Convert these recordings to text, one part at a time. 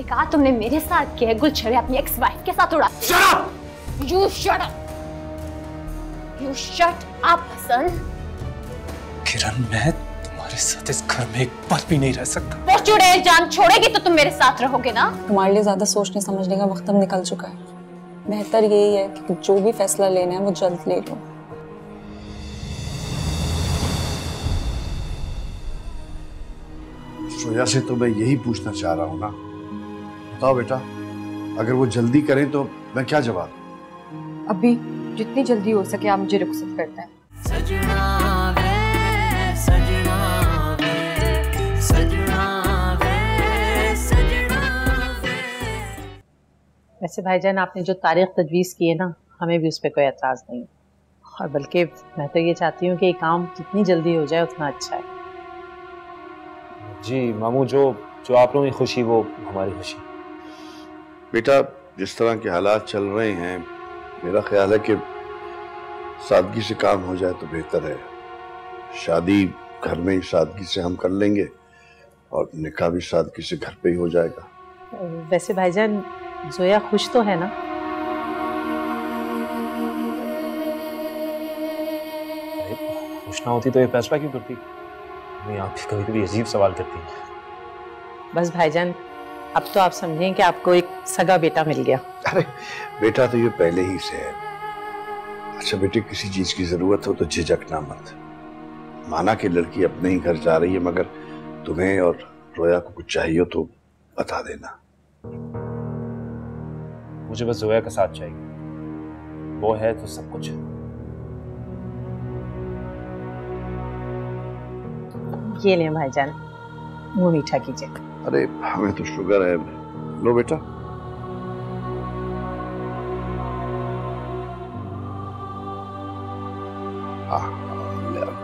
निकाह तुमने मेरे साथ किया है, गुलछड़े अपनी एक्स वाइफ के साथ उड़ा। You shut up! You shut up, Hasan. किरण, मैं तुम्हारे साथ इस घर में एक पल भी नहीं रह सकता। वो चुड़ैल जान छोड़ेगी तो तुम मेरे साथ रहोगे ना? तुम्हारे लिए ज्यादा सोचने समझने का वक्त अब निकल चुका है। बेहतर यही है कि जो भी फैसला लेना है वो जल्द ले लो। श्रेया से तो मैं यही पूछना चाह रहा हूँ ना। बताओ बेटा, अगर वो जल्दी करें तो मैं क्या जवाब? अभी जितनी जल्दी हो सके आप मुझे रुखसत करते हैं। सजना वे, सजना वे, सजना वे, सजना वे। वैसे भाईजान, आपने जो तारीख तजवीज़ की है ना, हमें भी उस पर कोई एतराज़ नहीं, और बल्कि मैं तो ये चाहती हूँ कि ये काम जितनी जल्दी हो जाए उतना अच्छा है। जी मामू, जो आप लोगों की खुशी वो हमारी खुशी। बेटा, जिस तरह के हालात चल रहे हैं, मेरा ख्याल है कि सादगी से काम हो जाए तो बेहतर है। शादी घर में ही सादगी से हम कर लेंगे और निकाह भी सादगी से घर पे ही हो जाएगा। वैसे भाईजान, जोया खुश तो है ना? खुश ना होती तो ये फैसला क्यों करती? आप कभी कभी अजीब सवाल करती हैं। बस भाईजान, अब तो आप समझें कि आपको एक सगा बेटा मिल गया। अरे बेटा तो ये पहले ही से है। अच्छा बेटे, किसी चीज की जरूरत हो तो झिझकना मत। माना कि लड़की अपने ही घर जा रही है, मगर तुम्हें और रोया को कुछ चाहिए तो बता देना। मुझे बस जोया का साथ चाहिए, वो है तो सब कुछ है। ये लें भाईजान, मुंह मीठा कीजिए। अरे हमें तो शुगर है। लो बेटा।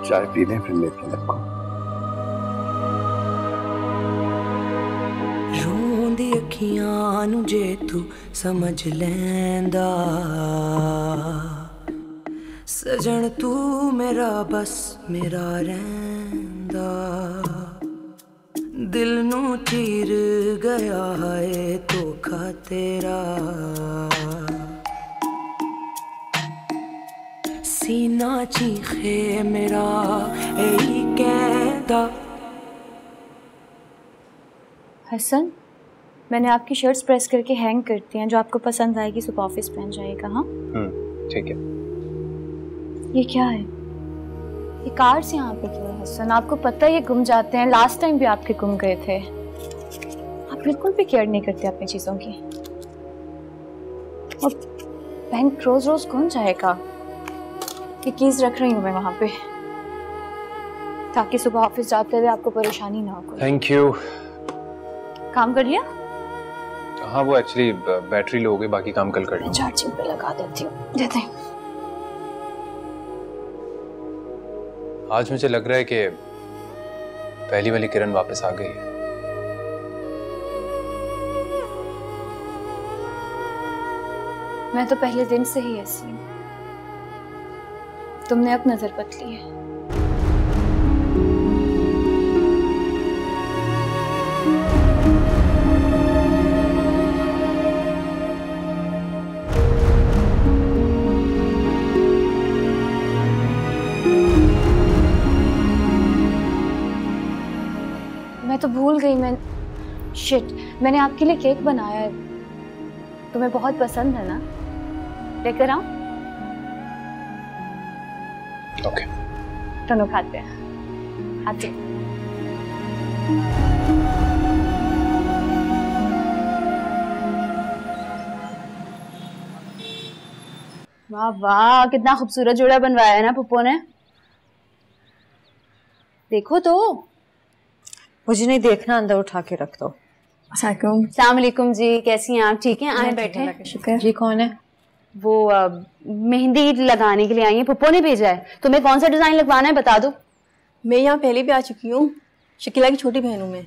चाय पी लें फिर लेते हैं आपको। रोंदी अखियां नू जे तू समझ लैंदा, सजन तू मेरा बस मेरा रैंदा, दिल नू चीर गया है धोखा तेरा, सीना चीखे मेरा यही कहता। हसन, मैंने आपकी शर्ट्स प्रेस करके हैंग करती हैं, जो आपको पसंद आएगी सुबह ऑफिस पहन जाएगा। हाँ ठीक है। ये क्या है? ये कार्ड्स यहाँ पे क्यों है हसन? आपको पता है ये गुम जाते हैं, लास्ट टाइम भी आपके गुम गए थे। आप बिल्कुल भी केयर नहीं करते अपनी चीजों की। और बैंक रोज रोज कौन जाएगा? ये कीज रख रही हूँ मैं वहां पे, ताकि सुबह ऑफिस जाते हुए आपको परेशानी ना हो। Thank you. काम कर लिया? हाँ, वो एक्चुअली बैटरी लो हो गई, बाकी काम कल कर लूँगा। चार्जिंग पे लगा देती हूँ। देते हैं। आज मुझे लग रहा है कि पहली वाली किरण वापस आ गई है। मैं तो पहले दिन से ही ऐसी हूँ, तुमने अब नजर बदली है। मैं तो भूल गई। मैंने आपके लिए केक बनाया है, तुम्हें बहुत पसंद है ना? लेकर आऊं? ओके। दोनों खाते हैं। आते। वाह वाह, कितना खूबसूरत जोड़ा बनवाया है ना पुप्पो ने। देखो तो। मुझे नहीं देखना, अंदर उठा के रख दो। अस्सलाम वालेकुम जी, कैसी हैं आप? ठीक हैं? आए बैठे। शुक्र। जी कौन है? वो मेहंदी लगाने के लिए आई है, पुप्पो ने भेजा है। तुम्हें कौन सा डिजाइन लगवाना है बता दो। मैं यहाँ पहले भी आ चुकी हूँ, शकीला की छोटी बहन हूँ मैं।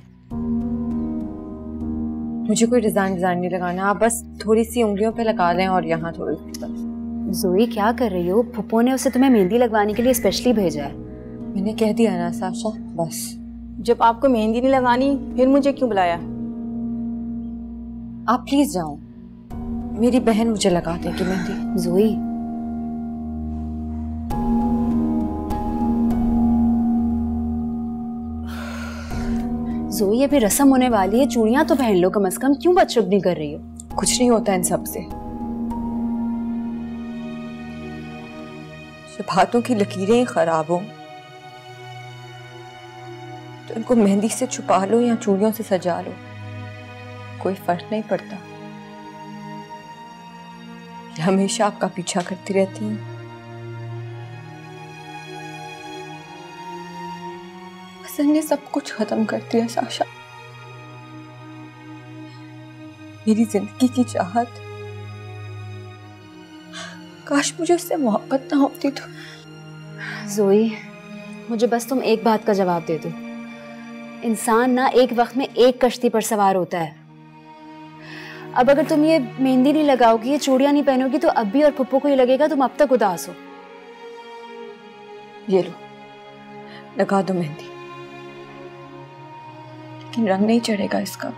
मुझे कोई डिजाइन नहीं लगाना, आप बस थोड़ी सी उंगलियों पे लगा लें और यहाँ थोड़ी। जोई क्या कर रही हो? पुप्पो ने उसे तुम्हें मेहंदी लगवाने के लिए स्पेशली भेजा है। मैंने कह दिया ना साशा, बस। जब आपको मेहंदी नहीं लगानी फिर मुझे क्यों बुलाया? आप प्लीज जाओ, मेरी बहन मुझे लगा देगी मेहंदी। जोई, जोई अभी रस्म होने वाली है, चूड़ियां तो पहन लो कम से कम, क्यों बदशगुनी कर रही हो? कुछ नहीं होता इन सब से। जब हाथों की लकीरें खराब हो तो उनको मेहंदी से छुपा लो या चूड़ियों से सजा लो, कोई फर्क नहीं पड़ता। ये हमेशा आपका पीछा करती रहती है। हसन ने सब कुछ खत्म कर दिया साशा। मेरी जिंदगी की चाहत, काश मुझे उससे मोहब्बत ना होती तो। जोई, मुझे बस तुम एक बात का जवाब दे दो। इंसान ना एक वक्त में एक कश्ती पर सवार होता है। अब अगर तुम ये मेहंदी नहीं लगाओगी, ये चूड़ियां नहीं पहनोगी, तो अब्बी और पप्पू को ये लगेगा तुम अब तक उदास हो। ये लो, लगा दो मेहंदी, लेकिन रंग नहीं चढ़ेगा इसका।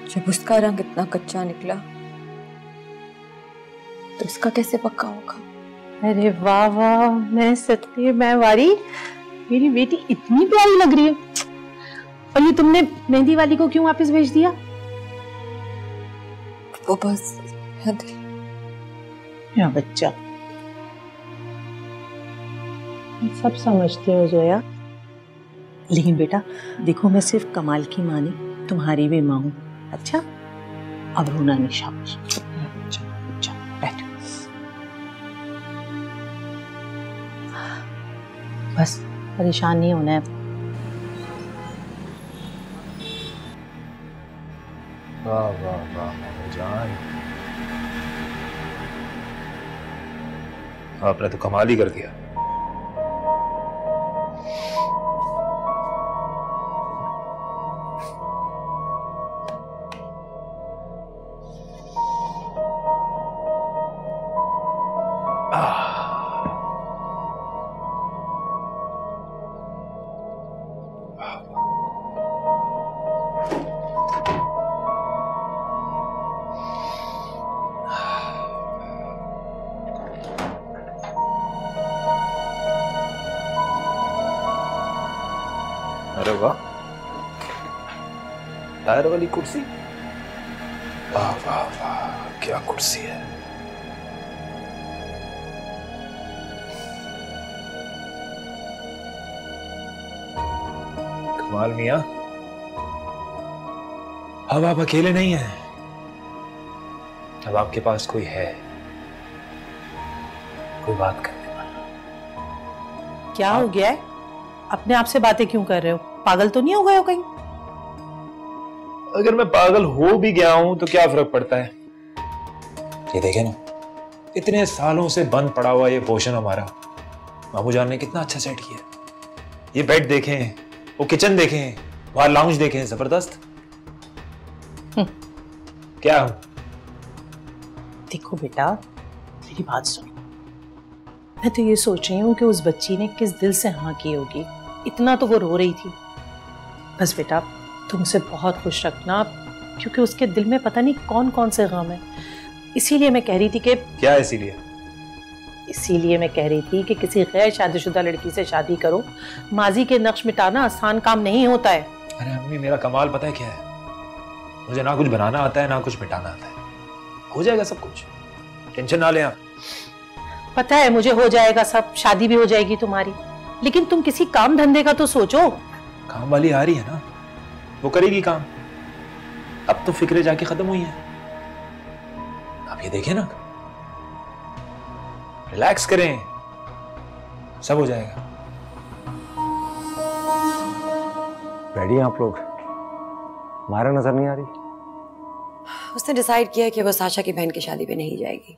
जब उसका रंग इतना कच्चा निकला तो इसका कैसे पक्का होगा? अरे वाह वाह, मैं सच्ची, मैं वारी, मेरी बेटी इतनी प्यारी लग रही है। और ये तुमने मेहंदी वाली को क्यों वापस भेज दिया? वो बस या बच्चा, सब समझते हो जोया, लेकिन बेटा देखो, मैं सिर्फ कमाल की माँ नहीं, तुम्हारी भी माँ हूँ। अच्छा, अब रोना नहीं, शाबाश। अच्छा, बैठो, बस परेशान नहीं होना है। वाह वाह वाह जान, आपने तो कमाल ही कर दिया। अरे वाह, टायर वाली कुर्सी, वाह वाह वाह, क्या कुर्सी है। कमाल मियां, अब आप अकेले नहीं हैं, अब आपके पास कोई है, कोई बात करने वाला। क्या हो गया है? अपने आप से बातें क्यों कर रहे हो? पागल तो नहीं हो गए हो कहीं? अगर मैं पागल हो भी गया हूं तो क्या फर्क पड़ता है? ये देखे ना, इतने सालों से बंद पड़ा हुआ ये पोर्शन हमारा मामू जान ने कितना अच्छा सेट किया। ये बेड देखें, वो किचन देखें, वहां लाउंज देखें, जबरदस्त। क्या? देखो बेटा, मेरी बात सुनो, मैं तो ये सोच रही हूँ कि उस बच्ची ने किस दिल से हाँ की होगी, इतना तो वो रो रही थी। बस बेटा तुम उसे बहुत खुश रखना, क्योंकि उसके दिल में पता नहीं कौन कौन से गम है। इसीलिए मैं कह रही थी कि क्या इसीलिए? इसीलिए मैं कह रही थी कि किसी गैर शादीशुदा लड़की से शादी करो। माजी के नक्श मिटाना आसान काम नहीं होता है। अरे अम्मी, मेरा कमाल पता है क्या है? मुझे ना कुछ बनाना आता है ना कुछ मिटाना आता है। हो जाएगा सब कुछ, टेंशन ना लें आप। पता है मुझे हो जाएगा सब, शादी भी हो जाएगी तुम्हारी, लेकिन तुम किसी काम धंधे का तो सोचो। काम वाली आ रही है ना, वो करेगी काम। अब तो फिक्रें जाके खत्म हुई हैं। आप ये देखें ना, रिलैक्स करें, सब हो जाएगा। रेडी हैं आप लोग? मारा नजर नहीं आ रही? उसने डिसाइड किया कि वो साशा की बहन की शादी पे नहीं जाएगी।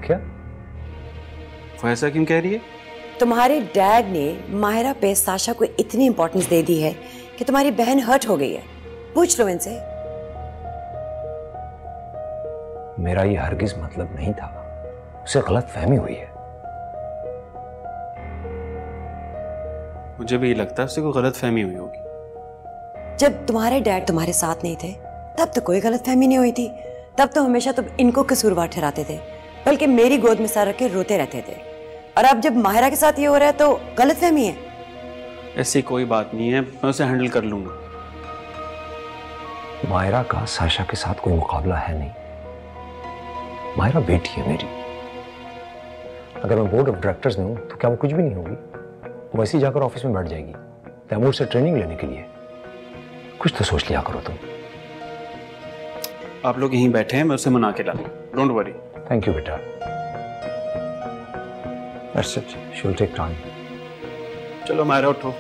क्या? वो ऐसा क्यों कह रही है? तुम्हारे डैड ने माहिरा पे साशा को इतनी इंपॉर्टेंस दे दी है कि तुम्हारी बहन हर्ट हो गई है। पूछ लो इनसे। मेरा ये हरगिज मतलब नहीं था, उसे गलत फहमी हुई है। मुझे भी लगता है उससे कोई गलत फहमी हुई होगी। जब तुम्हारे डैड तुम्हारे साथ नहीं थे तब तो कोई गलतफहमी नहीं हुई थी, तब तो हमेशा तुम इनको कसूरवार ठहराते थे, बल्कि मेरी गोद में सर रख के रोते रहते थे। और अब जब माहिरा के साथ ये हो रहा है तो गलतफहमी है। ऐसी कोई बात नहीं है, मैं उसे हैंडल कर लूंगा। माहिरा का साशा के साथ कोई मुकाबला है नहीं। माहिरा बेटी है मेरी। अगर मैं बोर्ड ऑफ डायरेक्टर्स में हूं तो क्या वो कुछ भी नहीं होगी? वो ऐसे ही जाकर ऑफिस में बैठ जाएगी तैमूर से ट्रेनिंग लेने के लिए। कुछ तो सोच लिया करो तुम। आप लोग यहीं बैठे हैं, मैं उसे मना के ला लूं। Don't worry. थैंक यू बेटा। She will take time. चलो माहिरा उठो,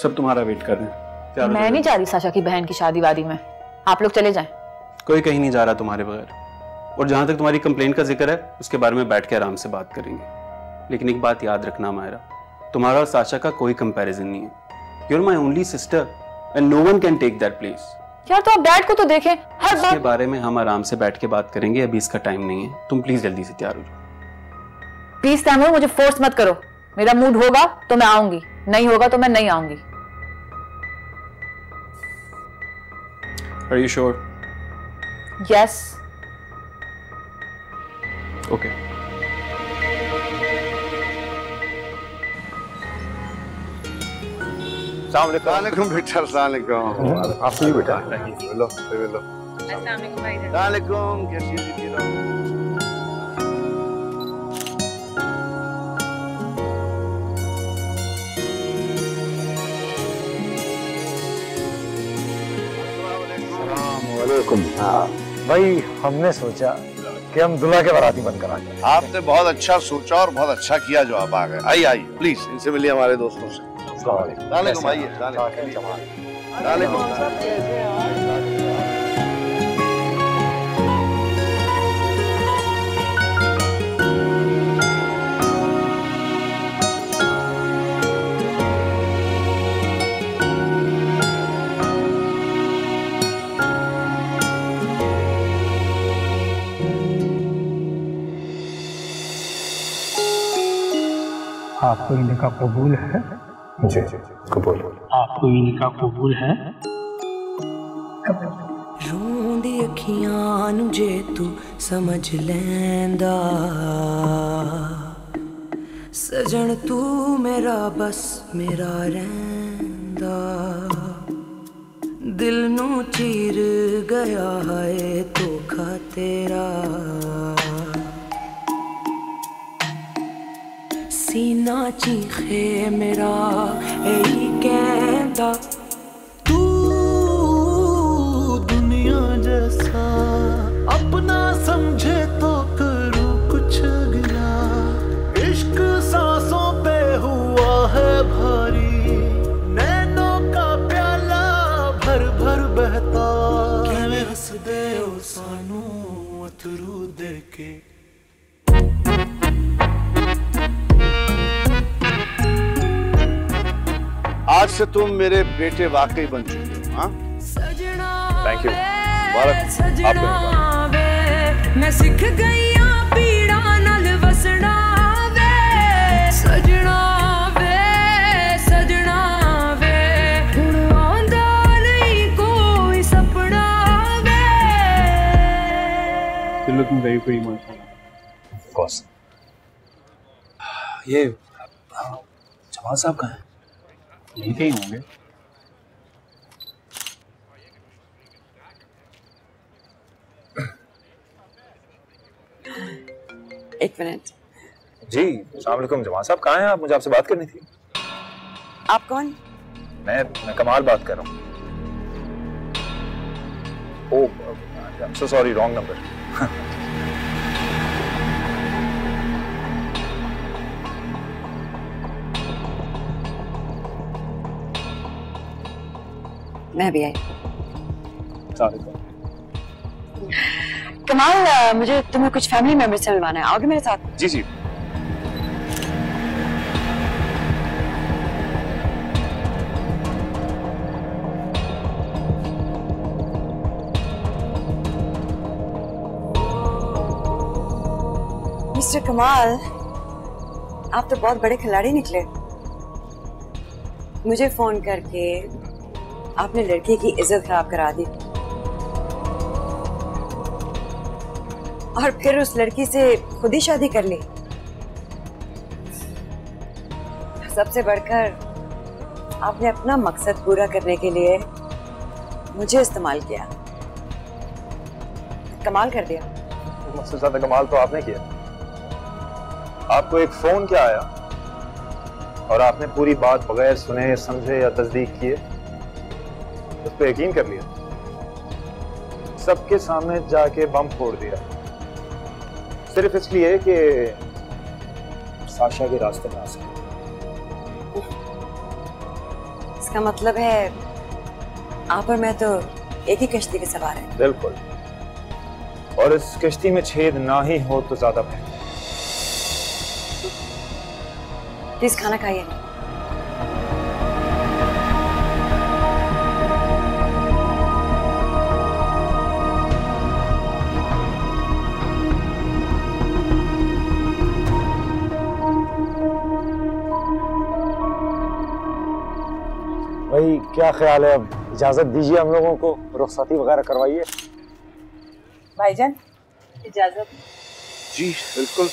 सब तुम्हारा वेट कर रहे हैं। मैं नहीं जा रही साशा की बहन की शादी वादी में, आप लोग चले जाएं। कोई कहीं नहीं जा रहा तुम्हारे बगैर। और जहां तक तुम्हारी कंप्लेंट का जिक्र है उसके बारे में बैठ के आराम से बात करेंगे। लेकिन एक बात याद रखना माहिरा, तुम्हारा और साशा का कोई कंपैरिजन नहीं है। You are my only sister and no one can take that place. यार तो आप डैड को तो देखें, हर बात के बारे में हम आराम से बैठ के बात करेंगे। अभी इसका टाइम नहीं है, तुम प्लीज जल्दी से तैयार हो जाओ। प्लीज तैमूर, मुझे फोर्स मत करो। मेरा मूड होगा तो मैं आऊंगी, नहीं होगा तो मैं नहीं आऊंगी। Are you sure? Yes. Okay. अस्सलामुअलैकुम बेटा। अस्सलामुअलैकुम। आपसे भी बेटा। मिलो मिलो। अस्सलामुअलैकुम। कैसी हो जी? भाई हमने सोचा कि हम दुल्हा के बाराती बनकर आ गए। आपने बहुत अच्छा सोचा और बहुत अच्छा किया जो आप आ गए। आइए आइए प्लीज, इनसे मिलिए हमारे दोस्तों से। वालेकुम। आइए आपको ये निकाह कबूल है? जी कबूल। आपको ये निकाह कबूल है? रोंदी अखियां नू जे तू समझ लैंदा, सजन तू मेरा बस मेरा रैंदा, दिल नू चीर गया है धोखा तेरा, सीना चीखे मेरा यही कहता, तू दुनिया जैसा अपना समझे तो करूं कुछ गिला, इश्क सांसों पे हुआ है भारी, नैनों का प्याला भर भर बहता, कहवे हंस दे ओ सानू अथरू दे के। आज से तुम मेरे बेटे वाकई बन चुके हो। हाँ, थैंक यू। सजना वे मैं सीख गई पीड़ा नाल वसना वे, सजना वे हुण आंदा नहीं कोई सपना वे। You're looking very pretty, माशाल्लाह। Of course. ये जमाल साहब कहाँ हैं? यहीं कहीं होंगे। एक मिनट। जी अस्सलाम वालेकुम। जमाल साहब कहाँ हैं आप? मुझे आपसे बात करनी थी। आप कौन? मैं कमाल बात कर रहा हूँ। Oh I am so sorry, wrong number. मैं भी आई। कमाल, मुझे तुम्हें कुछ फैमिली मेंबर से मिलवाना है, आओगे मेरे साथ? जी जी। मिस्टर कमाल, आप तो बहुत बड़े खिलाड़ी निकले। मुझे फोन करके आपने लड़की की इज्जत खराब करा दी और फिर उस लड़की से खुद ही शादी कर ली। सबसे बढ़कर आपने अपना मकसद पूरा करने के लिए मुझे इस्तेमाल किया, कमाल कर दिया। मुझसे ज्यादा कमाल तो आपने किया। आपको एक फोन क्या आया और आपने पूरी बात बगैर सुने, समझे या तस्दीक किए उस पर यकीन कर लिया। सबके सामने जाके बम फोड़ दिया सिर्फ इसलिए कि साशा के रास्ते में आ सके। इसका मतलब है आप और मैं तो एक ही कश्ती के सवार हैं। बिल्कुल, और इस कश्ती में छेद ना ही हो तो ज्यादा बेहतर। प्लीज खाना खाइए। भाई क्या ख्याल है, अब इजाजत दीजिए हम लोगों को, रुखसती वगैरह करवाइए। भाईजान इजाजत। जी बिल्कुल।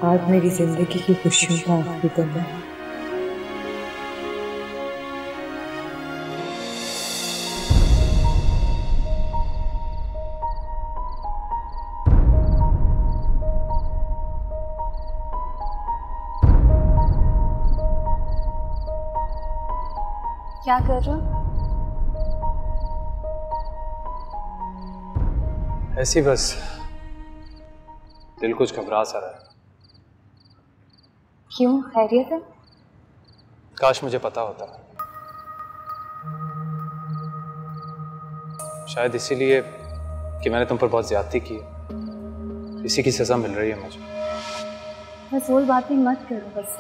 आज मेरी जिंदगी की खुशियों का आखिरी दिन है। क्या कर रहे हो? ऐसी बस दिल कुछ घबरा सा रहा है। क्यों, खैरियत है? काश मुझे पता होता। शायद इसीलिए कि मैंने तुम पर बहुत ज्यादती की, इसी की सजा मिल रही है मुझे। फजूल बातें मत करो बस।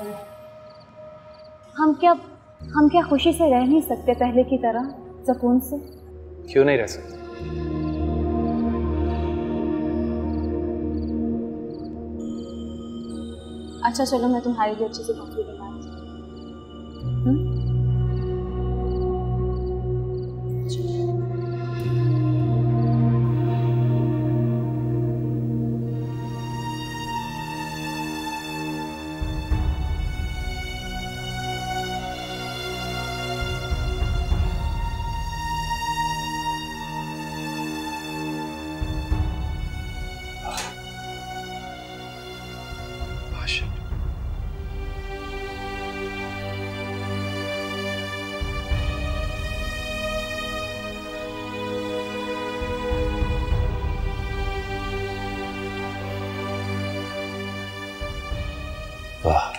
हम क्या खुशी से रह नहीं सकते पहले की तरह, सुकून से? क्यों नहीं रह सकते? अच्छा चलो, मैं तुम्हारे लिए अच्छे से कपड़े बनाती हूँ। वाह,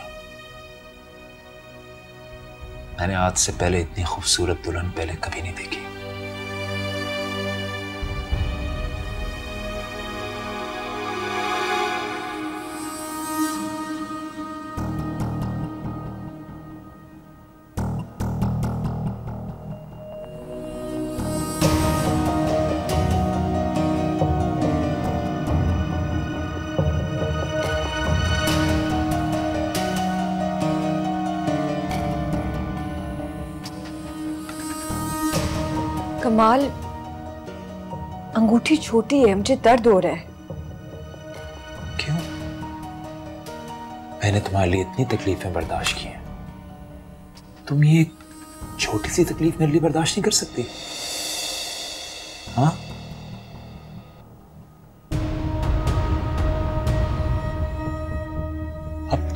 मैंने आज से पहले इतनी खूबसूरत दुल्हन पहले कभी नहीं देखी। कमाल, अंगूठी छोटी है, मुझे दर्द हो रहा है। क्यों? मैंने तुम्हारे लिए इतनी तकलीफें बर्दाश्त की हैं, तुम ये छोटी सी तकलीफ मेरे लिए बर्दाश्त नहीं कर सकती? हाँ?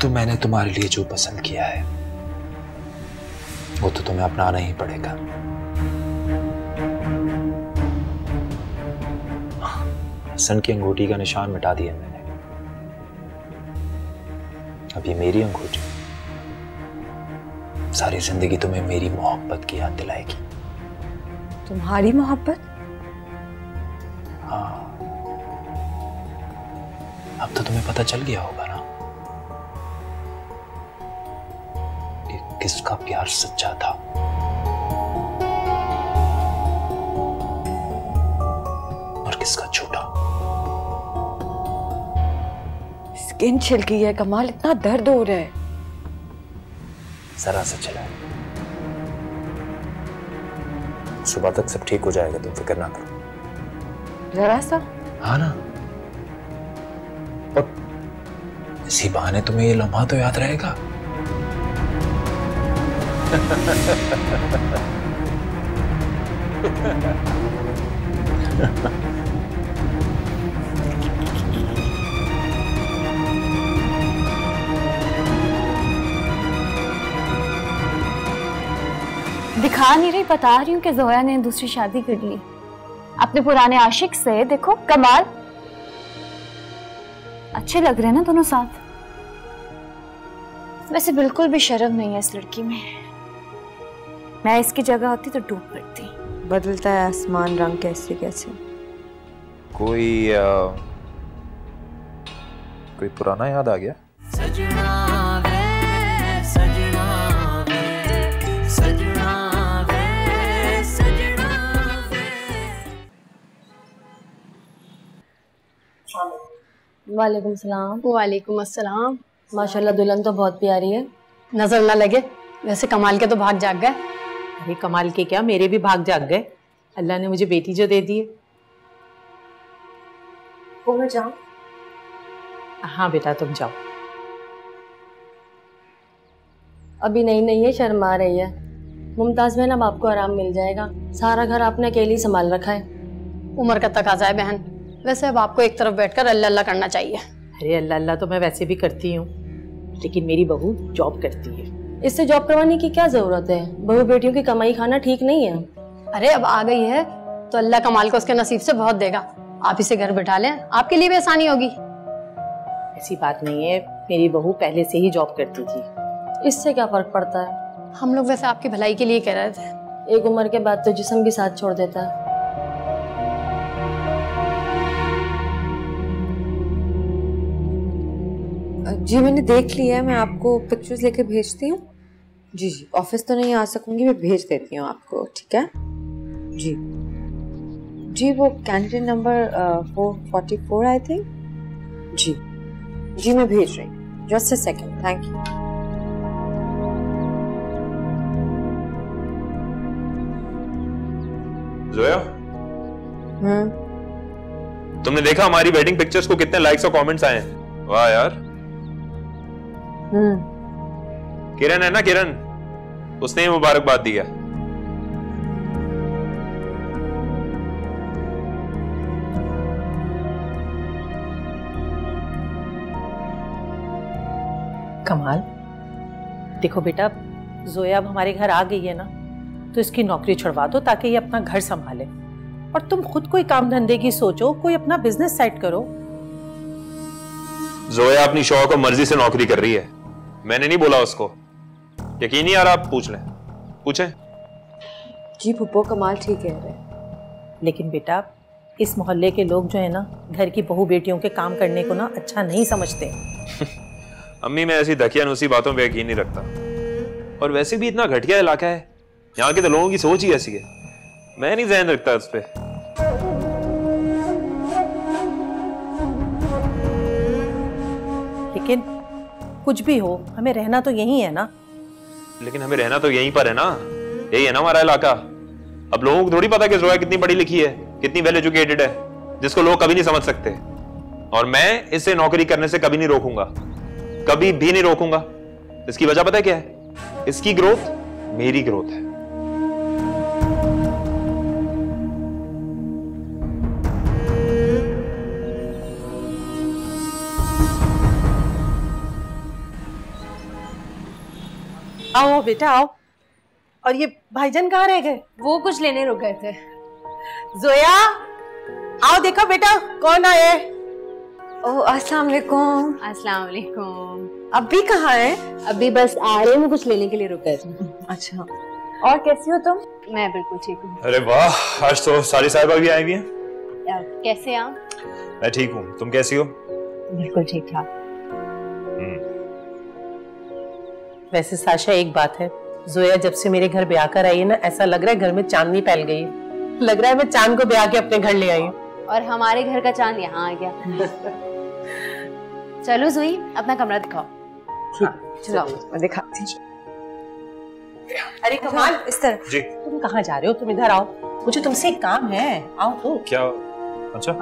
तो मैंने तुम्हारे लिए जो पसंद किया है वो तो तुम्हें अपनाना ही पड़ेगा। हसन की अंगूठी का निशान मिटा दिया मैंने, अब ये मेरी अंगूठी सारी जिंदगी तुम्हें मेरी मोहब्बत की याद दिलाएगी। तुम्हारी मोहब्बत? हाँ, अब तो तुम्हें पता चल गया होगा ना कि किसका प्यार सच्चा था। और किसका झूठा। स्किन छिल गई है कमाल, इतना दर्द हो रहा है। जरा सा चला, सुबह तक सब ठीक हो जाएगा, तुम फिक्र ना करो। जरा सा? हाँ ना, और इसी बहाने तुम्हें ये लम्हा तो याद रहेगा। दिखा नहीं रही, बता रही हूँ कि जोया ने दूसरी शादी कर ली अपने पुराने आशिक से। देखो कमाल, अच्छे लग रहे हैं ना दोनों साथ। वैसे बिल्कुल भी शर्म नहीं है इस लड़की में। मैं इसकी जगह होती तो डूब पड़ती। बदलता है आसमान रंग कैसे कैसे। कोई पुराना याद आ गया? वालेकुम सलाम। वालेकुम अस्सलाम। माशाल्लाह दुल्हन तो बहुत प्यारी है। नजर ना लगे, वैसे कमाल के तो भाग जाग गए। अरे कमाल के क्या, मेरे भी भाग जाग गए। अल्लाह ने मुझे बेटी जो दे दी है। वो मैं जाऊं? हाँ बेटा तुम जाओ। अभी नहीं है, शर्मा रही है। मुमताज बहन अब आपको आराम मिल जाएगा, सारा घर आपने अकेले ही संभाल रखा है। उम्र का तकाजा है बहन, वैसे अब आपको एक तरफ बैठकर अल्लाह अल्लाह करना चाहिए। अरे अल्लाह अल्लाह तो मैं वैसे भी करती हूँ, लेकिन मेरी बहू जॉब करती है। इससे जॉब करवाने की क्या जरूरत है? बहू बेटियों की कमाई खाना ठीक नहीं है। अरे अब आ गई है तो अल्लाह कमाल को उसके नसीब से बहुत देगा। आप इसे घर बिठा लें, आपके लिए भी आसानी होगी। ऐसी बात नहीं है, मेरी बहू पहले से ही जॉब करती थी। इससे क्या फर्क पड़ता है? हम लोग वैसे आपकी भलाई के लिए कह रहे थे। एक उम्र के बाद तो जिस्म भी साथ छोड़ देता है। जी मैंने देख लिया है, मैं आपको पिक्चर्स लेके भेजती हूँ। जी जी, ऑफिस तो नहीं आ सकूंगी, मैं भेज देती हूँ आपको, ठीक है? जी जी, वो कैंडिडेट नंबर 444 आई थिंक। जी जी मैं भेज रही हूँ, just a second, thank you. Zoya, तुमने देखा हमारी वेडिंग पिक्चर्स को कितने लाइक्स और कमेंट्स आए हैं? वाह यार। किरण है ना, किरण, उसने ही मुबारकबाद दिया। कमाल, देखो बेटा, जोया अब हमारे घर आ गई है ना, तो इसकी नौकरी छुड़वा दो ताकि ये अपना घर संभाले। और तुम खुद कोई काम धंधे की सोचो, कोई अपना बिजनेस सेट करो। जोया अपनी शौक और मर्जी से नौकरी कर रही है, मैंने नहीं बोला उसको। यकीन नहीं आ रहा? आप पूछ लें, पूछें। जी फुप्पो, कमाल ठीक कह रहे हैं। लेकिन बेटा, इस मोहल्ले के लोग जो है ना, घर की बहू बेटियों के काम करने को ना अच्छा नहीं समझते। अम्मी, मैं ऐसी दकियानूसी बातों पे यकीन नहीं रखता। और वैसे भी इतना घटिया इलाका है, यहाँ के तो लोगों की सोच ही ऐसी है। मैं नहीं ध्यान रखता उस पे। लेकिन कुछ भी हो, हमें रहना तो यही है ना। लेकिन हमें रहना तो यहीं पर है ना, यही है ना हमारा इलाका। अब लोगों को थोड़ी पता कि जोया कितनी पढ़ी लिखी है, कितनी वेल एजुकेटेड है, जिसको लोग कभी नहीं समझ सकते। और मैं इसे नौकरी करने से कभी नहीं रोकूंगा, कभी भी नहीं रोकूंगा। इसकी वजह पता है क्या है? इसकी ग्रोथ मेरी ग्रोथ है। आओ बेटा आओ। और ये भाईजान कहाँ रह गए? वो कुछ लेने रुक गए थे। जोया आओ देखो बेटा कौन आए। ओह अस्सलाम वालेकुम। अस्सलाम वालेकुम। अभी कहाँ है? अभी बस आ रहे हैं, कुछ लेने के लिए रुक गए थे। अच्छा, और कैसी हो तुम? मैं बिल्कुल ठीक हूँ। अरे वाह, आज तो सारी साहिबा भी आई हुई हैं। कैसे आप? मैं ठीक हूँ, तुम कैसी हो? बिल्कुल ठीक ठाक। वैसे साशा एक बात है, जोया जब से मेरे घर ब्याह कर आई है ना, ऐसा लग रहा है घर में चांदनी फैल गई है। लग रहा है मैं चांद को ब्याह के अपने घर ले आई हूँ। और हमारे घर का चांद यहाँ आ गया। चलो जुई, अपना कमरा दिखाओ। चलो मैं दिखाती हूँ। अरे कमाल, इस तरह जी। तुम कहाँ जा रहे हो? तुम इधर आओ, मुझे तुमसे एक काम है। आओ तो। क्या? अच्छा।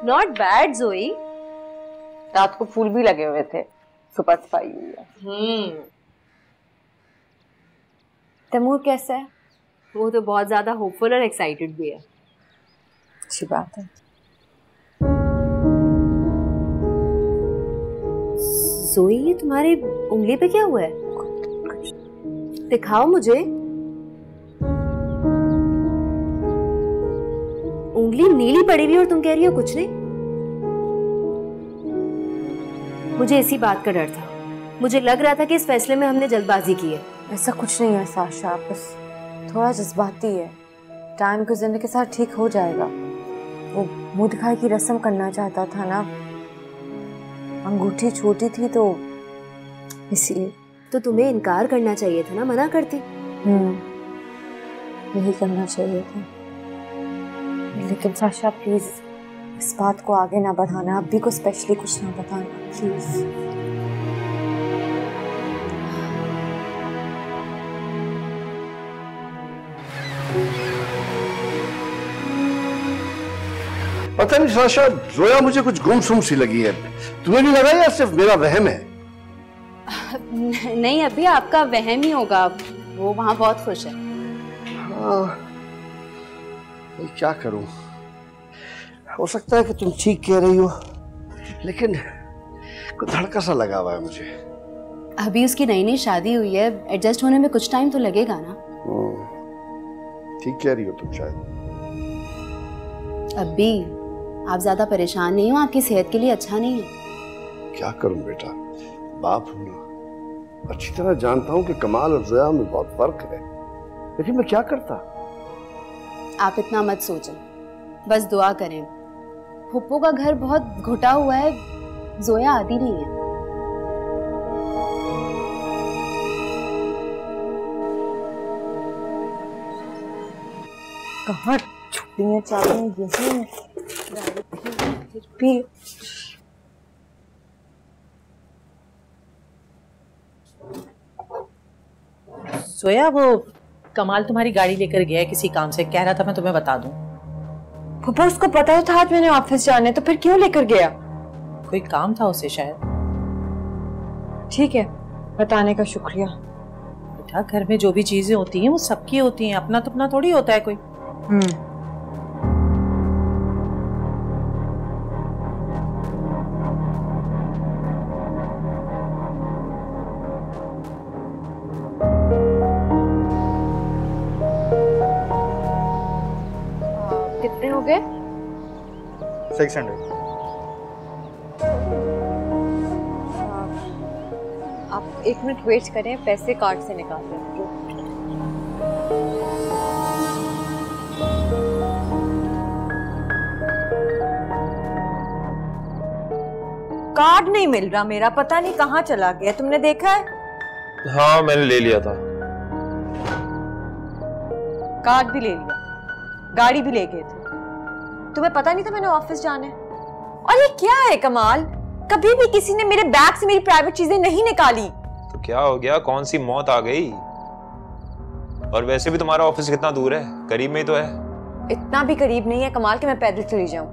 नॉट बैड जोई। रात को फूल भी लगे हुए थे, सुबह सफाई हुई है। तैमूर कैसा है? वो तो बहुत ज्यादा होपफुल और एक्साइटेड भी है। अच्छी बात है। जोई, ये तुम्हारी उंगली पे क्या हुआ है? दिखाओ मुझे। उंगली नीली पड़ी हुई और तुम कह रही हो कुछ नहीं। मुझे इसी बात का डर था। मुझे लग रहा था कि इस फैसले में हमने जल्दबाजी की है। ऐसा कुछ नहीं है साशा, बस थोड़ा जज्बाती है। टाइम गुजरने के साथ ठीक हो जाएगा। वो मुंह दिखाई की रस्म करना चाहता था ना, अंगूठी छोटी थी तो इसलिए। तो तुम्हें इनकार करना चाहिए था ना, मना करती। यही करना चाहिए था। लेकिन साशा प्लीज इस बात को आगे ना बढ़ाना, अभी को स्पेशली कुछ ना बताना प्लीज। पता नहीं साशा, जोया मुझे कुछ गुमसुम सी लगी है। तुम्हें नहीं लगा या सिर्फ मेरा वहम है? नहीं, अभी आपका वहम ही होगा। वो वहां बहुत खुश है। हाँ, क्या करूं? हो सकता है कि तुम ठीक कह रही हो, लेकिन कुछ धड़का सा लगा हुआ है मुझे। अभी उसकी नई नई शादी हुई है, एडजस्ट होने में कुछ टाइम तो लगेगा ना। ठीक कह रही हो तुम शायद। अभी आप ज्यादा परेशान नहीं हो, आपकी सेहत के लिए अच्छा नहीं है। क्या करूं बेटा, बाप हूं ना। अच्छी तरह जानता हूं कि कमाल और जोया में बहुत फर्क है, लेकिन मैं क्या करता। आप इतना मत सोचें, बस दुआ करें। फुप्पो का घर बहुत घुटा हुआ है, जोया आती नहीं है। कहाँ छुट्टियां चाबियां यही भी। सोया, वो कमाल तुम्हारी गाड़ी लेकर गया है किसी काम से, कह रहा था मैं तुम्हें बता दूं। पापा उसको पता था आज मैंने ऑफिस जाना है, तो फिर क्यों लेकर गया? कोई काम था उसे शायद। ठीक है, बताने का शुक्रिया। बेटा, घर में जो भी चीजें होती हैं वो सबकी होती हैं, अपना तो अपना थोड़ी होता है कोई। कितने हो गए? 600। आप 1 मिनट वेट करें, पैसे कार्ड से निकाल दें। कार्ड नहीं मिल रहा मेरा, पता नहीं कहाँ चला गया, तुमने देखा है? हाँ, मैंने ले लिया था। कार्ड भी ले लिया, गाड़ी भी ले गए थे। तुम्हें पता नहीं था मैंने ऑफिस जाना है? और ये क्या है कमाल, कभी भी किसी ने मेरे बैग से मेरी प्राइवेट चीजें नहीं निकाली। तो क्या हो गया, कौन सी मौत आ गई? और वैसे भी तुम्हारा ऑफिस कितना दूर है, करीब में ही तो है। इतना भी करीब नहीं है कमाल कि मैं पैदल चली जाऊं।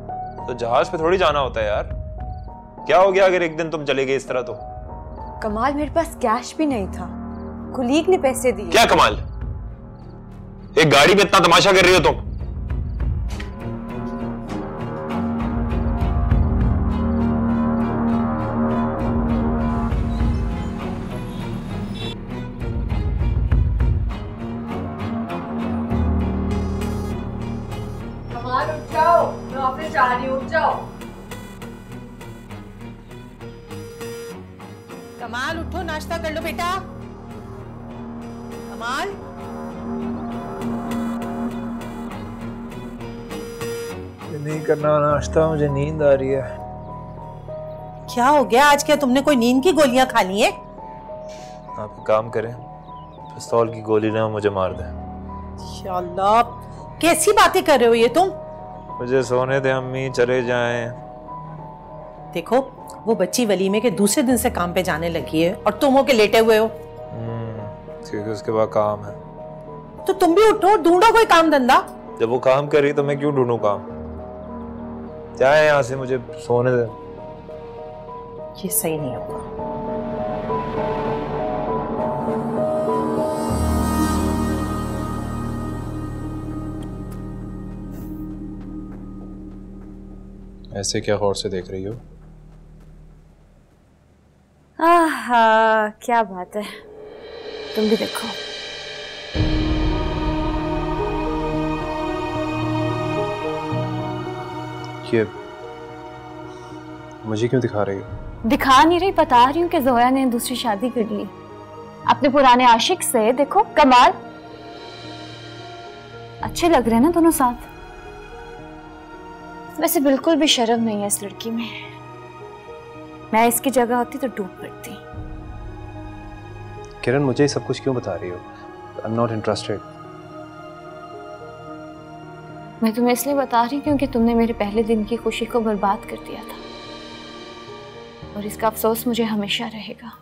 तो जहाज पे थोड़ी जाना होता है यार। क्या हो गया अगर एक दिन तुम चले गए इस तरह? तो कमाल मेरे पास कैश भी नहीं था, कुलीग ने पैसे दिए। क्या कमाल, एक गाड़ी में इतना तमाशा कर रही हो तुम? कमाल उठो, नाश्ता कर लो बेटा। कमाल, नहीं करना नाश्ता, मुझे नींद आ रही है। क्या हो गया आज? क्या तुमने कोई नींद की गोलियां खा ली है? आप काम करें, पिस्तौल की गोली ना मुझे मार दे। अल्लाह, कैसी बातें कर रहे हो ये तुम? मुझे सोने दे अम्मी, चले जाएं। देखो, वो बच्ची वलीमे के दूसरे दिन से काम पे जाने लगी है और तुम हो के लेटे हुए हो। क्योंकि उसके बाद काम है। तो तुम भी उठो, ढूंढो कोई काम धंधा। जब वो काम कर रही तो मैं क्यों ढूंढूं काम? जाए यहाँ से, मुझे सोने दे। ये सही नहीं होगा। ऐसे क्या गौर से देख रही हो? आहा, क्या बात है, तुम भी देखो। ये मुझे क्यों दिखा रही हो? दिखा नहीं रही, बता रही हूँ कि जोया ने दूसरी शादी कर ली अपने पुराने आशिक से। देखो कमाल, अच्छे लग रहे हैं ना दोनों साथ। वैसे बिल्कुल भी शर्म नहीं है इस लड़की में। मैं इसकी जगह होती तो डूब पड़ती। किरण, मुझे सब कुछ क्यों बता रही हो? I am not interested. मैं तुम्हें इसलिए बता रही क्योंकि तुमने मेरे पहले दिन की खुशी को बर्बाद कर दिया था, और इसका अफसोस मुझे हमेशा रहेगा।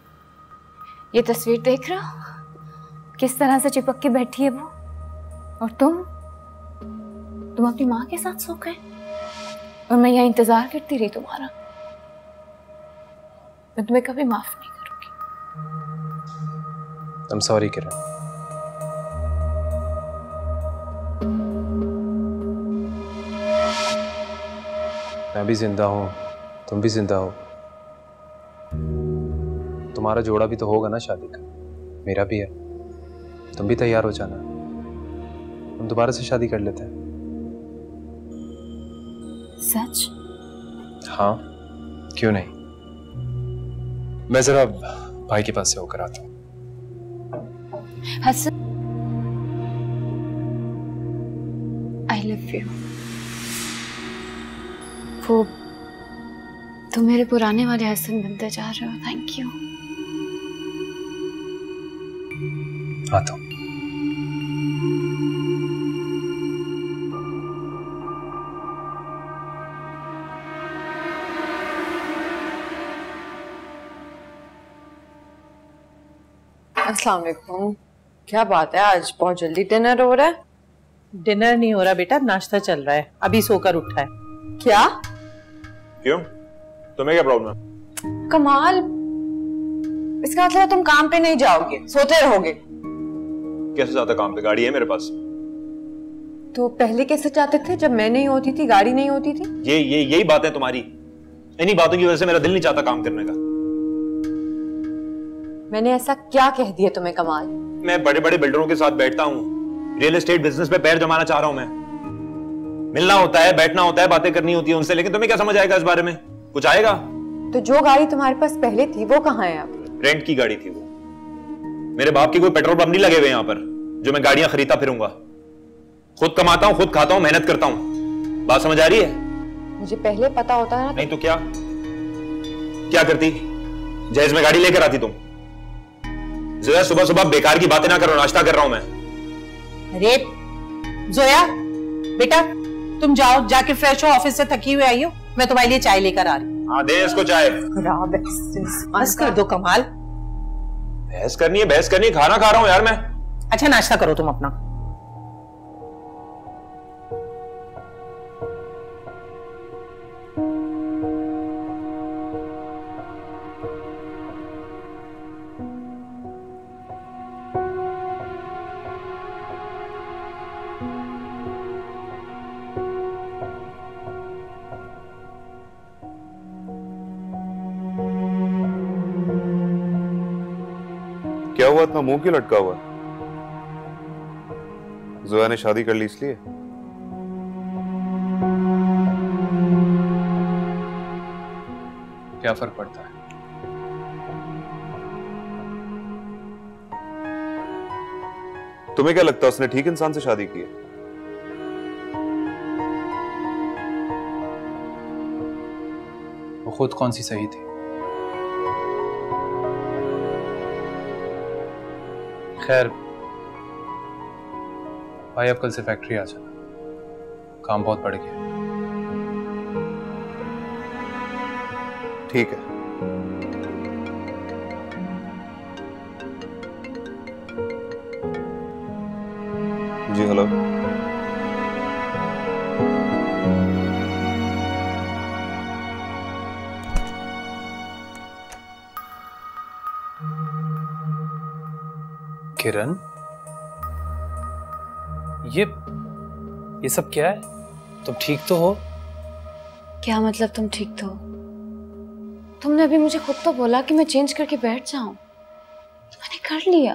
ये तस्वीर देख रहे हो किस तरह से चिपक के बैठी है वो, और तुम अपनी माँ के साथ सो गए, और मैं यहाँ इंतजार करती रही तुम्हारा। मैं तुम्हें कभी माफ नहीं करूंगी। आई एम सॉरी किरण। मैं भी जिंदा हूं, तुम भी जिंदा हो। तुम्हारा जोड़ा भी तो होगा ना शादी का, मेरा भी है। तुम भी तैयार हो जाना, हम दोबारा से शादी कर लेते हैं। सच? हाँ, क्यों नहीं। मैं जरा भाई के पास से होकर आता हूँ। Hasan, I love you. वो तुम मेरे पुराने वाले हसन बनते जा रहे हो। Thank you. आता हूँ। अस्सलाम वालेकुम। क्या बात है, आज बहुत जल्दी डिनर हो रहा है? डिनर नहीं हो रहा बेटा, नाश्ता चल रहा है। अभी सोकर उठा है। क्या? क्यों, तुम्हें क्या प्रॉब्लम है? कमाल, इसका मतलब तुम काम पे नहीं जाओगे, सोते रहोगे? कैसे जाता काम पे? गाड़ी है मेरे पास। तो पहले कैसे जाते थे जब मैं नहीं होती थी, गाड़ी नहीं होती थी? यही बात है तुम्हारी। इन्हीं बातों की वजह से मेरा दिल नहीं चाहता काम करने का। मैंने ऐसा क्या कह दिया तुम्हें कमाल? मैं बड़े बड़े बिल्डरों के साथ बैठता हूँ, रियल एस्टेट बिजनेस पे पैर जमाना चाह रहा हूँ मैं। मिलना होता है, बैठना होता है, बातें करनी होती है उनसे, लेकिन तुम्हें क्या समझ आएगा इस बारे में? कुछ आएगा? तो जो गाड़ी तुम्हारे पास पहले थी वो कहाँ है अब? रेंट की गाड़ी थी वो। मेरे बाप की कोई पेट्रोल पंप नहीं लगे हुए यहाँ पर जो मैं गाड़ियां खरीदता फिरूंगा। खुद कमाता हूँ, खुद खाता हूँ, मेहनत करता हूँ। बात समझ आ रही है? मुझे पहले पता होता है ना। नहीं तो क्या करती? जहेज में गाड़ी लेकर आती तुम। जोया, सुबह सुबह बेकार की बातें ना करो, नाश्ता कर रहा हूं मैं। अरे जोया बेटा, तुम जाओ, जाके फ्रेश हो, ऑफिस से थकी हुई आई हो। मैं तुम्हारे लिए चाय लेकर आ रही हूँ। हाँ, दे इसको चाय। खराब है, बस कर दो कमाल। बहस करनी है, खाना खा रहा हूँ यार मैं। अच्छा, नाश्ता करो तुम अपना। क्या हुआ, इतना मुंह क्यों लटका हुआ? जोया ने शादी कर ली इसलिए? क्या फर्क पड़ता है? तुम्हें क्या लगता है उसने ठीक इंसान से शादी की है? वो खुद कौन सी सही थी? खैर भाई, अब कल से फैक्ट्री आ जाना, काम बहुत बढ़ गया। ठीक है। जी हेलो। किरण, ये सब क्या है? तुम ठीक तो हो? क्या मतलब तुम ठीक तो हो? तुमने अभी मुझे खुद तो बोला कि मैं चेंज करके बैठ जाऊं। मैंने कर लिया।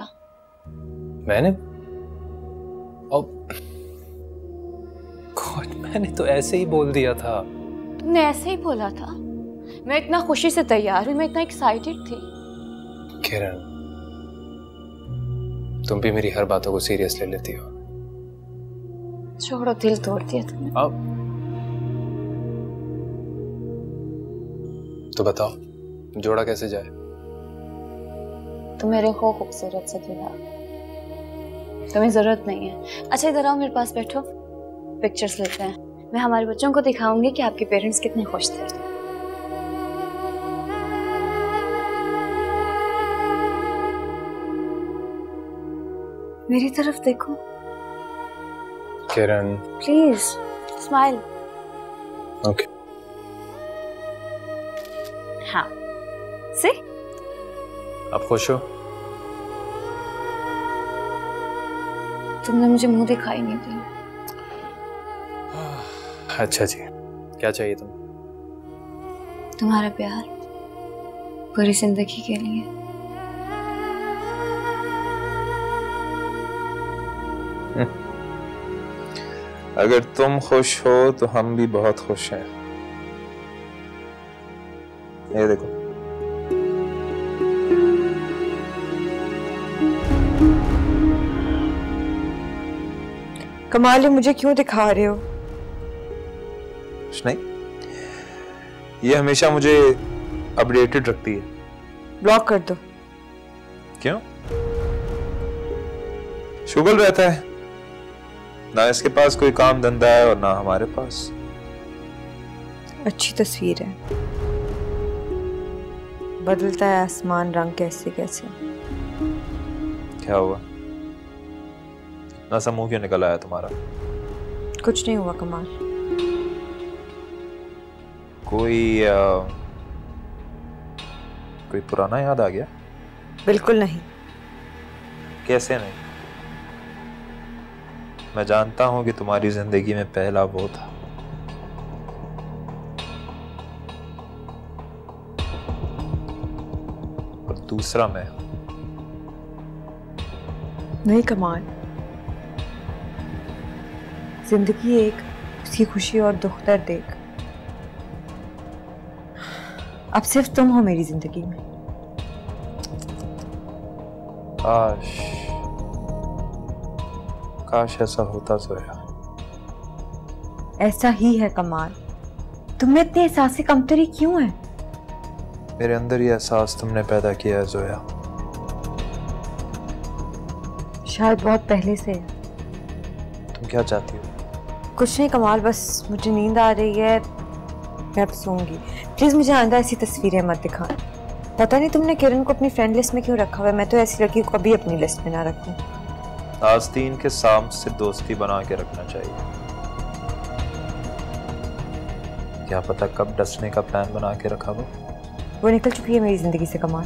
मैंने गॉड, मैंने तो ऐसे ही बोल दिया था। तुमने ऐसे ही बोला था? मैं इतना खुशी से तैयार हुई, मैं इतना एक्साइटेड थी। किरण, तुम भी मेरी हर बातों को सीरियस ले लेती हो। छोड़ो, दिल तोड़ दिया तुमने। अब तो बताओ, जोड़ा कैसे जाए? तुम मेरे को खूबसूरत से दिला, तुम्हें जरूरत नहीं है। अच्छा इधर आओ, मेरे पास बैठो, पिक्चर्स लेते हैं। मैं हमारे बच्चों को दिखाऊंगी कि आपके पेरेंट्स कितने खुश थे। मेरी तरफ देखो किरण, प्लीज स्माइल। ओके। हाँ, से आप खुश हो? तुमने मुझे मुंह दिखाई नहीं दी। अच्छा जी, क्या चाहिए तुम्हारा प्यार पूरी जिंदगी के लिए। अगर तुम खुश हो तो हम भी बहुत खुश हैं। ये देखो। कमाल है, मुझे क्यों दिखा रहे हो? कुछ नहीं, ये हमेशा मुझे अपडेटेड रखती है। ब्लॉक कर दो। क्यों? शुगल रहता है ना, इसके पास कोई काम धंधा है और ना हमारे पास। अच्छी तस्वीर है, बदलता है आसमान रंग कैसे कैसे। क्या हुआ? ना सा मुंह क्यों निकल आया तुम्हारा? कुछ नहीं हुआ कमाल। कोई पुराना याद आ गया? बिल्कुल नहीं। कैसे नहीं? मैं जानता हूं कि तुम्हारी जिंदगी में पहला वो था। और दूसरा मैं। नहीं कमाल, जिंदगी एक, उसकी खुशी और दुख दर्द एक। अब सिर्फ तुम हो मेरी जिंदगी में। काश ऐसा होता जोया। ऐसा ही है कमाल। तुम्हें इतनी एहसास कमतरी क्यों है? मेरे अंदर ये एहसास तुमने पैदा किया है जोया। शायद बहुत पहले से। तुम क्या चाहती हो? कुछ नहीं कमाल, बस मुझे नींद आ रही है, मैं अब सोऊंगी। प्लीज मुझे आंदा ऐसी तस्वीरें मत दिखा। पता नहीं तुमने किरण को अपनी फ्रेंड लिस्ट में क्यों रखा हुआ है। मैं तो ऐसी लड़की को कभी अपनी लिस्ट में ना रखूं। आस्तीन के साम से दोस्ती बना के रखना चाहिए। क्या पता कब डसने का प्लान बना के रखा हो। वो निकल चुकी है मेरी जिंदगी से कमाल।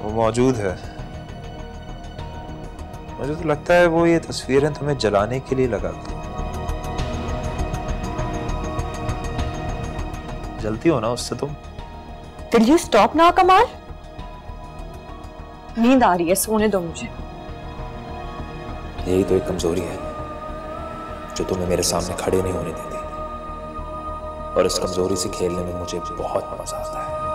वो मौजूद है। मुझे तो लगता है वो ये तस्वीरें तुम्हें जलाने के लिए लगाती। जलती हो ना उससे तुम। Will you stop now कमाल? नींद आ रही है, सोने दो मुझे। यही तो एक कमजोरी है जो तुम्हें मेरे सामने खड़े नहीं होने देती, और इस कमजोरी से खेलने में मुझे बहुत मजा आता है।